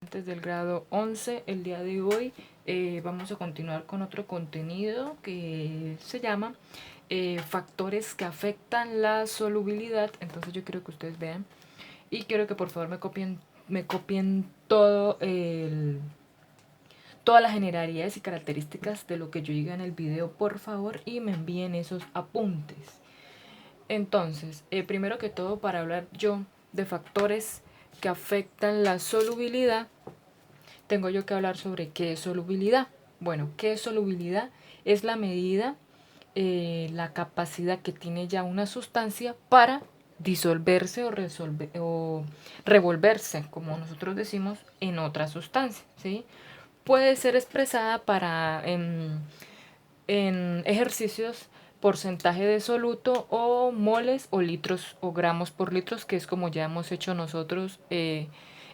Del grado 11. El día de hoy vamos a continuar con otro contenido que se llama factores que afectan la solubilidad. Entonces yo quiero que ustedes vean y quiero que por favor me copien todas las generalidades y características de lo que yo diga en el video, por favor, y me envíen esos apuntes. Entonces, primero que todo, para hablar yo de factores que afectan la solubilidad, tengo yo que hablar sobre qué es solubilidad. Bueno, ¿qué es solubilidad? Es la medida, la capacidad que tiene ya una sustancia para disolverse o revolverse, como nosotros decimos, en otra sustancia, ¿sí? Puede ser expresada en ejercicios porcentaje de soluto o moles o litros o gramos por litros, que es como ya hemos hecho nosotros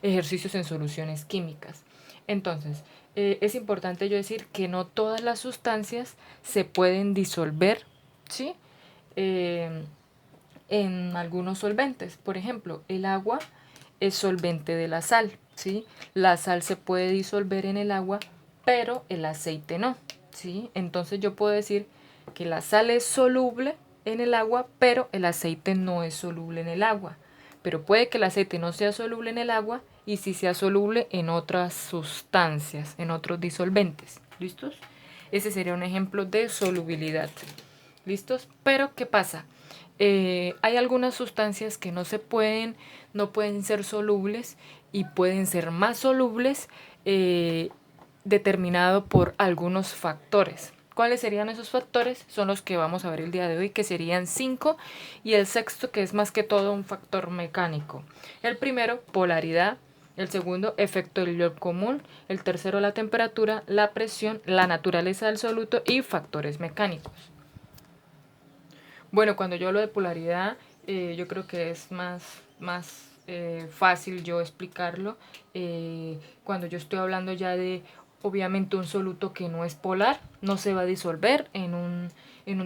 ejercicios en soluciones químicas. Entonces, es importante yo decir que no todas las sustancias se pueden disolver, ¿sí? En algunos solventes. Por ejemplo, el agua es solvente de la sal, ¿sí? La sal se puede disolver en el agua, pero el aceite no, ¿sí? Entonces yo puedo decir que la sal es soluble en el agua, pero el aceite no es soluble en el agua. Pero puede que el aceite no sea soluble en el agua y sí sea soluble en otras sustancias, en otros disolventes. ¿Listos? Ese sería un ejemplo de solubilidad. ¿Listos? Pero ¿qué pasa? Hay algunas sustancias que no pueden ser solubles y pueden ser más solubles determinado por algunos factores. ¿Cuáles serían esos factores? Son los que vamos a ver el día de hoy, que serían 5, y el sexto, que es más que todo un factor mecánico. El primero, polaridad. El segundo, efecto del ion común. El tercero, la temperatura, la presión, la naturaleza del soluto y factores mecánicos. Bueno, cuando yo hablo de polaridad, yo creo que es más fácil yo explicarlo. Cuando yo estoy hablando ya de, obviamente, un soluto que no es polar, no se va a disolver en un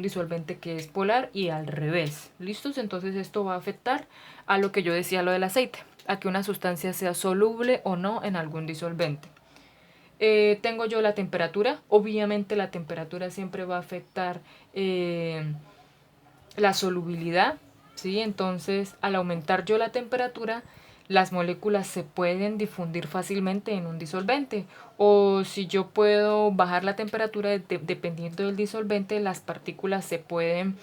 disolvente que es polar y al revés. ¿Listos? Entonces esto va a afectar a lo que yo decía, lo del aceite, a que una sustancia sea soluble o no en algún disolvente. Tengo yo la temperatura. Obviamente la temperatura siempre va a afectar la solubilidad, ¿sí? Entonces, al aumentar yo la temperatura, las moléculas se pueden difundir fácilmente en un disolvente. O si yo puedo bajar la temperatura, dependiendo del disolvente, las partículas se pueden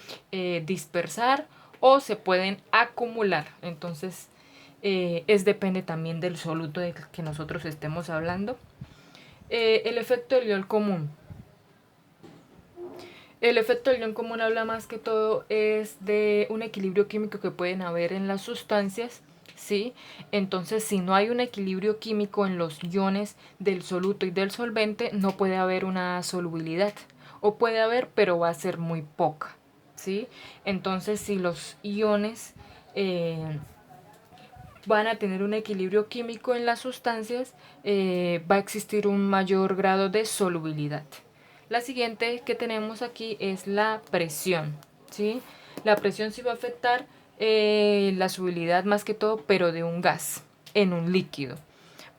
dispersar o se pueden acumular. Entonces, depende también del soluto del que nosotros estemos hablando. El efecto del ion común. El efecto del ion común habla más que todo es de un equilibrio químico que pueden haber en las sustancias, ¿sí? Entonces, si no hay un equilibrio químico en los iones del soluto y del solvente, no puede haber una solubilidad. O puede haber, pero va a ser muy poca, ¿sí? Entonces, si los iones van a tener un equilibrio químico en las sustancias, va a existir un mayor grado de solubilidad. La siguiente que tenemos aquí es la presión, ¿sí? La presión sí va a afectar la solubilidad más que todo, pero de un gas en un líquido.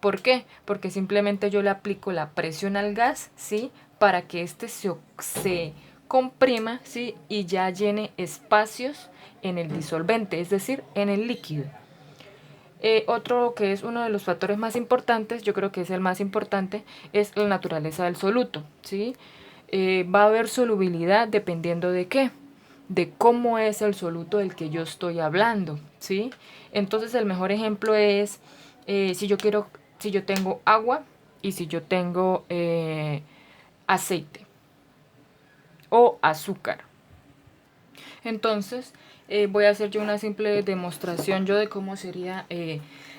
¿Por qué? Porque simplemente yo le aplico la presión al gas, ¿sí? Para que éste se comprima, ¿sí? Y ya llene espacios en el disolvente, es decir, en el líquido. Otro que es uno de los factores más importantes, yo creo que es el más importante, es la naturaleza del soluto, ¿sí? Va a haber solubilidad dependiendo de qué, de cómo es el soluto del que yo estoy hablando, ¿sí? Entonces el mejor ejemplo es si yo tengo agua y si yo tengo aceite o azúcar. Entonces, voy a hacer yo una simple demostración yo de cómo sería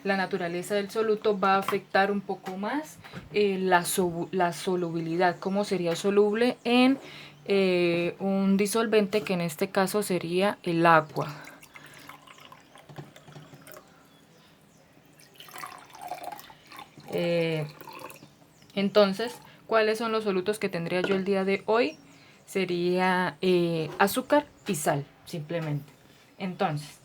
la naturaleza del soluto. Va a afectar un poco más la solubilidad, cómo sería soluble en un disolvente, que en este caso sería el agua. Entonces, ¿cuáles son los solutos que tendría yo el día de hoy? Sería azúcar y sal, simplemente. Entonces,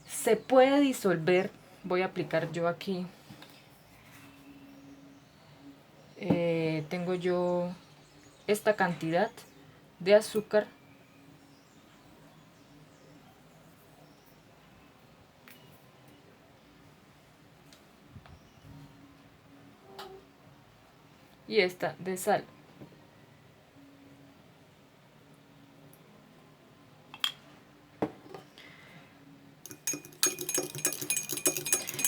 se puede disolver, voy a aplicar yo aquí tengo yo esta cantidad de azúcar. Y esta de sal.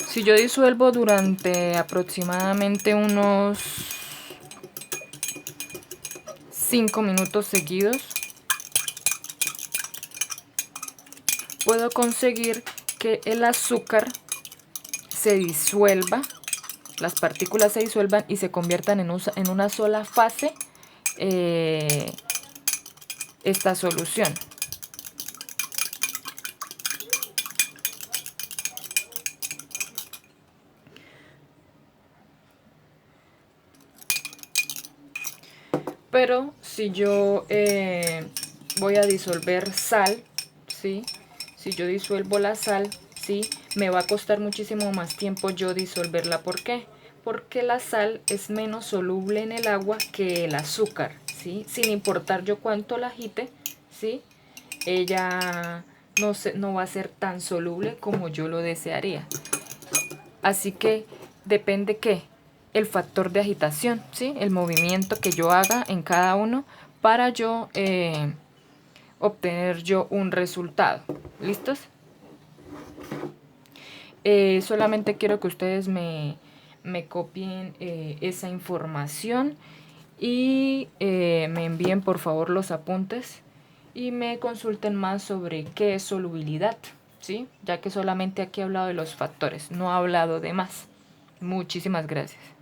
Si yo disuelvo durante aproximadamente unos 5 minutos seguidos, puedo conseguir que el azúcar se disuelva, las partículas se disuelvan y se conviertan en una sola fase esta solución. Pero si yo voy a disolver sal, ¿sí? Si yo disuelvo la sal, ¿sí? Me va a costar muchísimo más tiempo yo disolverla. ¿Por qué? Porque la sal es menos soluble en el agua que el azúcar, ¿sí? Sin importar yo cuánto la agite, ¿sí? Ella no va a ser tan soluble como yo lo desearía. Así que depende qué, el factor de agitación, ¿sí? El movimiento que yo haga en cada uno para yo obtener yo un resultado. ¿Listos? Solamente quiero que ustedes me copien esa información y me envíen por favor los apuntes y me consulten más sobre qué es solubilidad, ¿sí? Ya que solamente aquí he hablado de los factores, no he hablado de más. Muchísimas gracias.